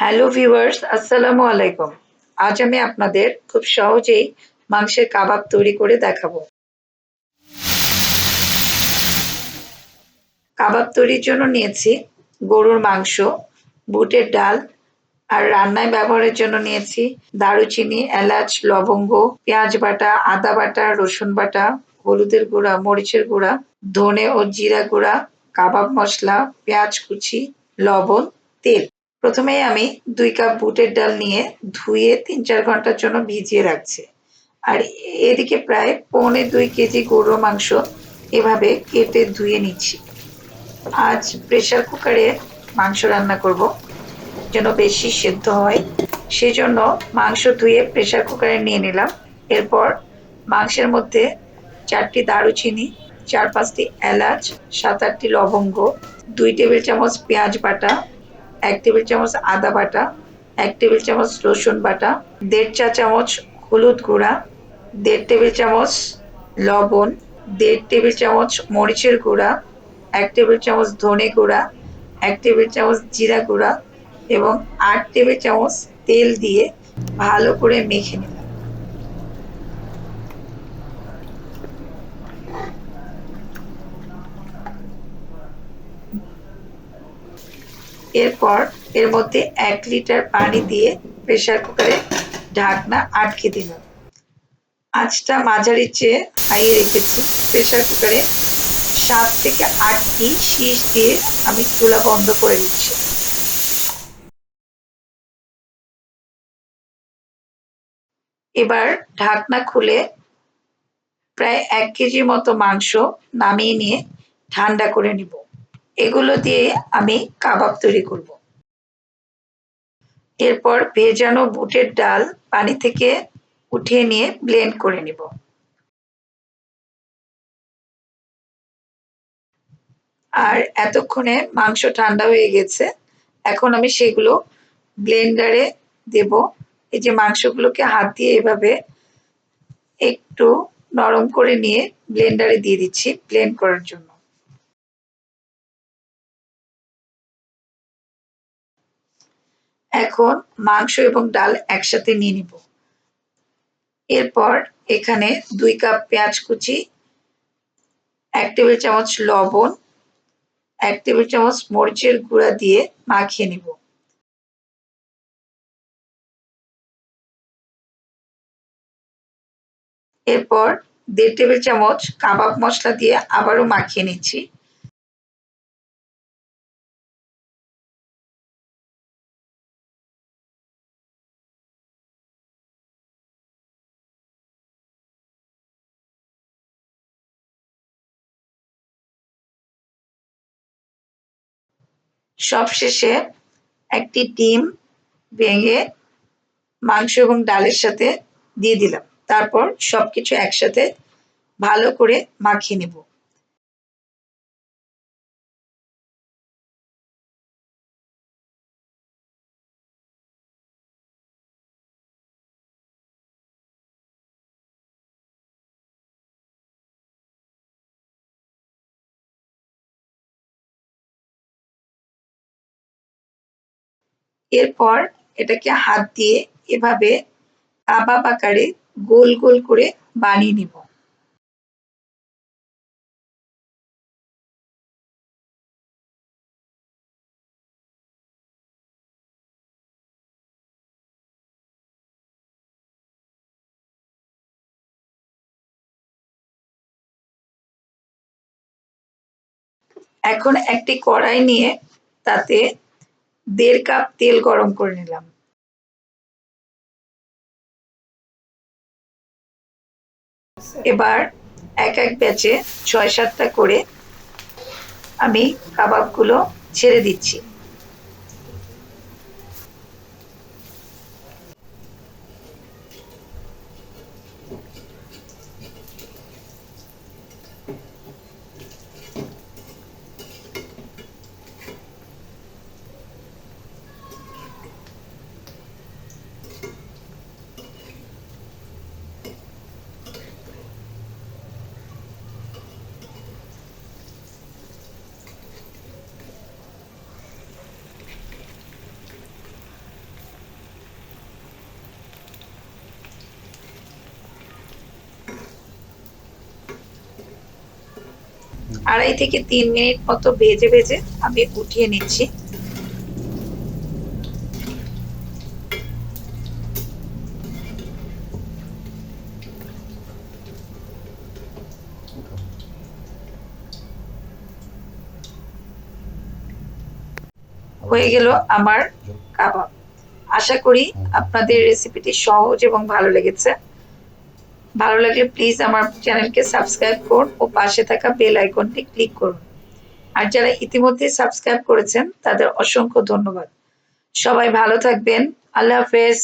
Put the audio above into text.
Hello viewers, আসসালামু আলাইকুম। আজ আমি আপনাদের খুব সহজেই মাংসের কাবাব তৈরি করে দেখাবো। কাবাব তৈরির জন্য নিয়েছি গরুর মাংস, বুটের ডাল আর রান্নায় ব্যবহারের জন্য নিয়েছি দারুচিনি, এলাচ, লবঙ্গ, পেঁয়াজ বাটা, আদা বাটা, রসুন বাটা, হলুদের গুঁড়া, মরিচের গুঁড়া, ধনে ও জিরা গুঁড়া, কাবাব মসলা, পেঁয়াজ কুচি, লবণ, তেল। প্রথমেই আমি ২ কাপ বুটের ডাল নিয়ে ধুয়ে ৩-৪ ঘন্টার জন্য ভিজিয়ে রাখছি। আর এদিকে প্রায় ২.৫ কেজি গরুর মাংস এভাবে কেটে ধুয়ে নিচ্ছি। আজ প্রেসার কুকারে মাংস রান্না করব যেন বেশি সেদ্ধ হয়, সেজন্য মাংস ধুয়ে প্রেসার কুকারে নিয়ে নিলাম। এরপর মাংসের মধ্যে ৪টি দারুচিনি, ৪-৫টি এলাচ, ৭-৮টি লবঙ্গ, ২ টেবিল চামচ পেঁয়াজ বাটা, ১ টেবিল চামচ আদা বাটা, ১ টেবিল চামচ রসুন বাটা, ১.৫ চা চামচ হলুদ গুঁড়া, ১.৫ টেবিল চামচ লবণ, ১.৫ টেবিল চামচ মরিচের গুঁড়া, ১ টেবিল চামচ ধনে গুঁড়া, ১ টেবিল চামচ জিরা গুঁড়া এবং ৮ টেবিল চামচ তেল দিয়ে ভালো করে মেখে নিলাম। এরপর এর মধ্যে ১ লিটার পানি দিয়ে প্রেসার কুকারে ঢাকনা আটকে দিলাম। আঁচটা মাঝারির চেয়ে হাই রেখেছি। প্রেসার কুকারে ৭ থেকে ৮টি শীষ দিয়ে আমি চুলা বন্ধ করে দিচ্ছি। এবার ঢাকনা খুলে প্রায় ১ কেজির মতো মাংস নামিয়ে নিয়ে ঠান্ডা করে নিব। এগুলো দিয়ে আমি কাবাব তৈরি করব। এরপর ভেজানো বুটের ডাল পানি থেকে উঠিয়ে নিয়ে ব্লেন্ড করে নিব। আর এতক্ষণে মাংস ঠান্ডা হয়ে গেছে। এখন আমি সেগুলো ব্লেন্ডারে দেব। এই যে মাংসগুলোকে হাত দিয়ে এভাবে একটু নরম করে নিয়ে ব্লেন্ডারে দিয়ে দিচ্ছি ব্লেন্ড করার জন্য। এখন মাংস এবং ডাল একসাথে নিয়ে নিব। এরপর এখানে ২ কাপ পেঁয়াজ কুচি, ১ টেবিল চামচ লবণ, ১ টেবিল চামচ মরিচের গুঁড়া দিয়ে মাখিয়ে নিব। এরপর ১.৫ টেবিল চামচ কাবাব মসলা দিয়ে আবারও মাখিয়ে নিচ্ছি। সবশেষে একটি ডিম ভেঙে মাংস এবং ডালের সাথে দিয়ে দিলাম। তারপর সবকিছু একসাথে ভালো করে মাখিয়ে নেব। এরপর এটাকে হাত দিয়ে এভাবে কাবাব আকারে গোল গোল করে বানিয়ে নিব। এখন একটি কড়াই নিয়ে তাতে ১.৫ কাপ তেল গরম করে নিলাম। এবার এক এক ব্যাচে ৬-৭টা করে আমি কাবাবগুলো ছেড়ে দিচ্ছি। 2.5 থেকে 3 মিনিট মতো ভেজে ভেজে আমি উঠিয়ে নিচ্ছি। হয়ে গেল আমার কাবাব। আশা করি আপনাদের রেসিপিটি সহজ এবং ভালো লেগেছে। ভালো লাগলে প্লিজ আমার চ্যানেলকে সাবস্ক্রাইব করুন ও পাশে থাকা বেল আইকনটি ক্লিক করুন। আর যারা ইতিমধ্যে সাবস্ক্রাইব করেছেন তাদের অসংখ্য ধন্যবাদ। সবাই ভালো থাকবেন। আল্লাহ হাফেজ।